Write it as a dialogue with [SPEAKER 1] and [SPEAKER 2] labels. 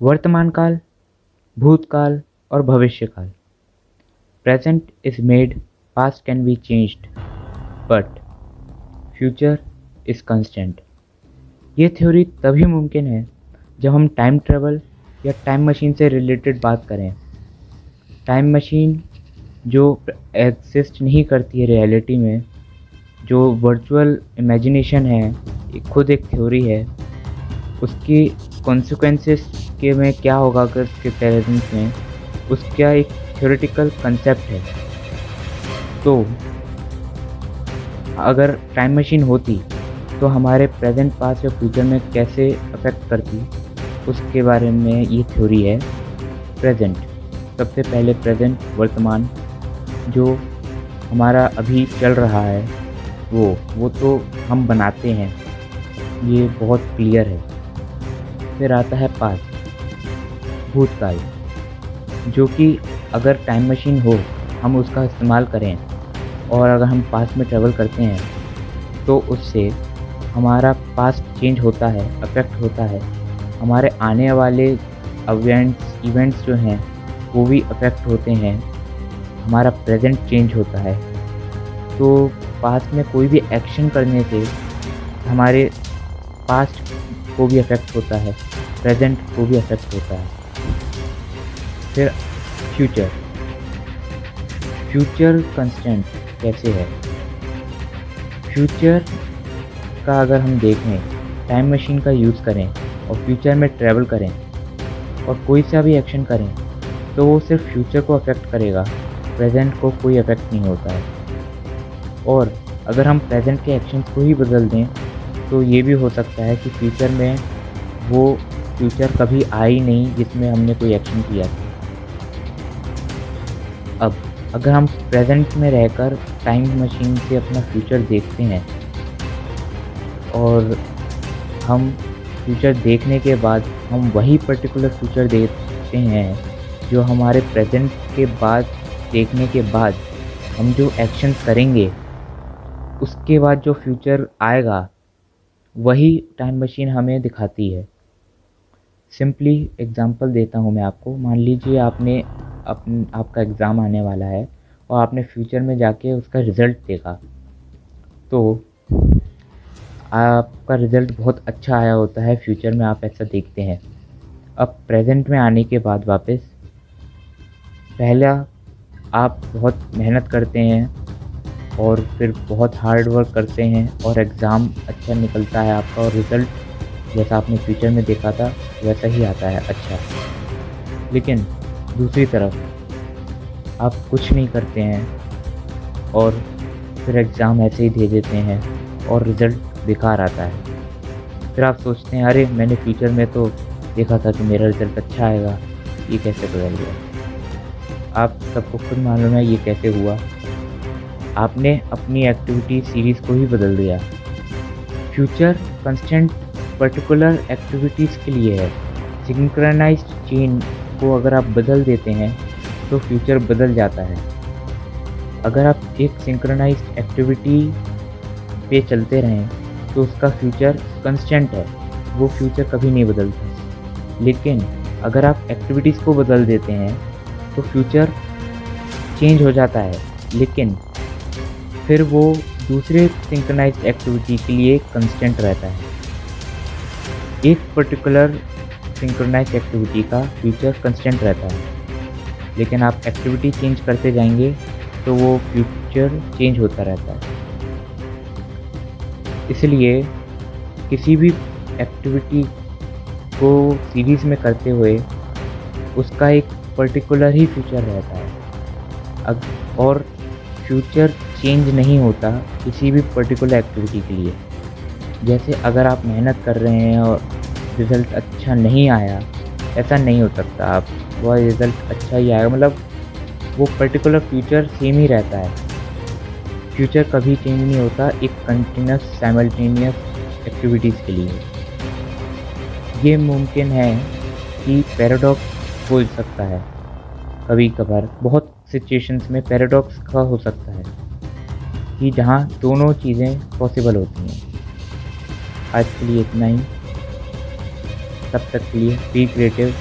[SPEAKER 1] वर्तमान काल, भूतकाल और भविष्य काल। Present is made, past can be changed, but future is constant. ये थ्योरी तभी मुमकिन है जब हम टाइम ट्रेवल या टाइम मशीन से रिलेटेड बात करें। टाइम मशीन जो एग्जिस्ट नहीं करती है रियलिटी में, जो वर्चुअल इमेजिनेशन है, खुद एक थ्योरी है। उसकी कॉन्सिक्वेंसेस के में क्या होगा अगर उसके प्रेजेंस में, उसका एक थ्योरेटिकल कंसेप्ट है। तो अगर टाइम मशीन होती तो हमारे प्रेजेंट, पास्ट या फ्यूचर में कैसे अफेक्ट करती, उसके बारे में ये थ्योरी है। प्रेजेंट, सबसे पहले प्रेजेंट, वर्तमान, जो हमारा अभी चल रहा है वो तो हम बनाते हैं, ये बहुत क्लियर है। फिर आता है पास्ट, भूतकाल, जो कि अगर टाइम मशीन हो, हम उसका इस्तेमाल करें और अगर हम पास्ट में ट्रैवल करते हैं तो उससे हमारा पास्ट चेंज होता है, अफेक्ट होता है। हमारे आने वाले इवेंट्स जो हैं वो भी अफेक्ट होते हैं। हमारा प्रेजेंट चेंज होता है। तो पास्ट में कोई भी एक्शन करने से हमारे पास्ट को भी अफेक्ट होता है, प्रेजेंट को भी अफेक्ट होता है। फिर फ्यूचर, फ्यूचर कंस्टेंट कैसे है? फ्यूचर का अगर हम देखें, टाइम मशीन का यूज़ करें और फ्यूचर में ट्रैवल करें और कोई सा भी एक्शन करें तो वो सिर्फ फ्यूचर को अफेक्ट करेगा, प्रेजेंट को कोई अफेक्ट नहीं होता है। और अगर हम प्रेजेंट के एक्शंस को ही बदल दें तो ये भी हो सकता है कि फ्यूचर में वो फ्यूचर कभी आया ही नहीं जिसमें हमने कोई एक्शन किया था। अब अगर हम प्रेजेंट में रहकर टाइम मशीन से अपना फ्यूचर देखते हैं और हम फ्यूचर देखने के बाद हम वही पर्टिकुलर फ्यूचर देखते हैं जो हमारे प्रेजेंट के बाद देखने के बाद हम जो एक्शन करेंगे उसके बाद जो फ्यूचर आएगा वही टाइम मशीन हमें दिखाती है। सिंपली एग्जांपल देता हूँ मैं आपको। मान लीजिए आपका एग्ज़ाम आने वाला है और आपने फ्यूचर में जाके उसका रिज़ल्ट देखा, तो आपका रिज़ल्ट बहुत अच्छा आया होता है, फ्यूचर में आप ऐसा देखते हैं। अब प्रेजेंट में आने के बाद वापस पहला आप बहुत मेहनत करते हैं और फिर बहुत हार्ड वर्क करते हैं और एग्ज़ाम अच्छा निकलता है आपका और रिज़ल्ट जैसा आपने फ्यूचर में देखा था वैसा ही आता है, अच्छा। लेकिन दूसरी तरफ आप कुछ नहीं करते हैं और फिर एग्ज़ाम ऐसे ही दे देते हैं और रिज़ल्ट बेकार आता है। फिर आप सोचते हैं, अरे मैंने फ्यूचर में तो देखा था कि मेरा रिज़ल्ट अच्छा आएगा, ये कैसे बदल गया? आप सबको खुद मालूम है ये कैसे हुआ। आपने अपनी एक्टिविटी सीरीज़ को ही बदल दिया। फ्यूचर कंस्टेंट पर्टिकुलर एक्टिविटीज़ के लिए है। सिंक्रोनाइज्ड चेन को अगर आप बदल देते हैं तो फ्यूचर बदल जाता है। अगर आप एक सिंक्रोनाइज्ड एक्टिविटी पे चलते रहें तो उसका फ्यूचर कंस्टेंट है, वो फ्यूचर कभी नहीं बदलता। लेकिन अगर आप एक्टिविटीज़ को बदल देते हैं तो फ्यूचर चेंज हो जाता है, लेकिन फिर वो दूसरे सिंक्रोनाइज्ड एक्टिविटी के लिए कंस्टेंट रहता है। एक पर्टिकुलर सिंक्रोनाइज्ड एक्टिविटी का फ्यूचर कंस्टेंट रहता है, लेकिन आप एक्टिविटी चेंज करते जाएंगे तो वो फ्यूचर चेंज होता रहता है। इसलिए किसी भी एक्टिविटी को सीरीज़ में करते हुए उसका एक पर्टिकुलर ही फ्यूचर रहता है और फ्यूचर चेंज नहीं होता किसी भी पर्टिकुलर एक्टिविटी के लिए। जैसे अगर आप मेहनत कर रहे हैं और रिज़ल्ट अच्छा नहीं आया, ऐसा नहीं हो सकता। आप वो रिज़ल्ट अच्छा ही आएगा, मतलब वो पर्टिकुलर फ्यूचर सेम ही रहता है। फ्यूचर कभी चेंज नहीं होता एक कंटिन्यूस साइमल्टेनियस एक्टिविटीज़ के लिए। ये मुमकिन है कि पैराडॉक्स हो सकता है, कभी कभार बहुत सिचुएशंस में पैराडॉक्स का हो सकता है कि जहाँ दोनों चीज़ें पॉसिबल होती हैं। आज के लिए इतना ही, तब तक के लिए बी क्रिएटिव।